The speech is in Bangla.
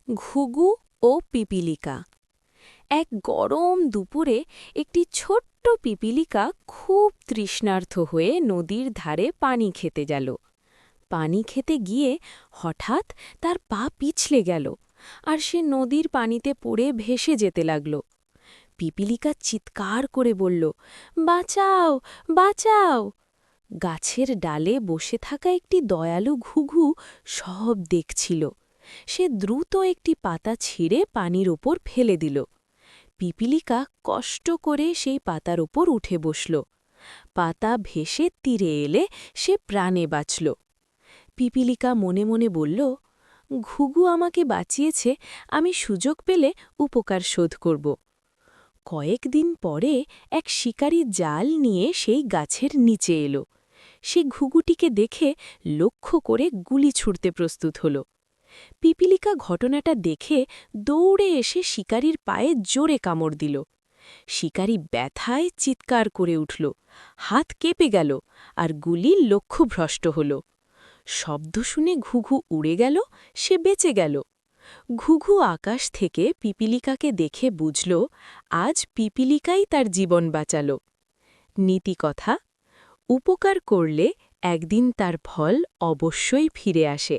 ঘুঘু ও পিপীলিকা। এক গরম দুপুরে একটি ছোট্ট পিপীলিকা খুব তৃষ্ণার্ত হয়ে নদীর ধারে পানি খেতে গেল। পানি খেতে গিয়ে হঠাৎ তার পা পিছলে গেল, আর সে নদীর পানিতে পড়ে ভেসে যেতে লাগল। পিপীলিকা চিৎকার করে বলল, বাঁচাও, বাঁচাও! গাছের ডালে বসে থাকা একটি দয়ালু ঘুঘু সব দেখছিল। সে দ্রুত একটি পাতা ছিঁড়ে পানির ওপর ফেলে দিল। পিপীলিকা কষ্ট করে সেই পাতার ওপর উঠে বসল। পাতা ভেসে তীরে এলে সে প্রাণে বাঁচল। পিপীলিকা মনে মনে বলল, ঘুঘু আমাকে বাঁচিয়েছে, আমি সুযোগ পেলে উপকার শোধ করব। কয়েকদিন পরে এক শিকারী জাল নিয়ে সেই গাছের নিচে এলো। সে ঘুঘুটিকে দেখে লক্ষ্য করে গুলি ছুড়তে প্রস্তুত হল। পিপীলিকা ঘটনাটা দেখে দৌড়ে এসে শিকারীর পায়ে জোরে কামড় দিল। শিকারী ব্যথায় চিৎকার করে উঠল, হাত কেঁপে গেল, আর গুলি লক্ষ্যভ্রষ্ট হল। শব্দ শুনে ঘুঘু উড়ে গেল, সে বেঁচে গেল। ঘুঘু আকাশ থেকে পিপীলিকাকে দেখে বুঝল, আজ পিপীলিকাই তার জীবন বাঁচাল। নীতিকথা: উপকার করলে একদিন তার ফল অবশ্যই ফিরে আসে।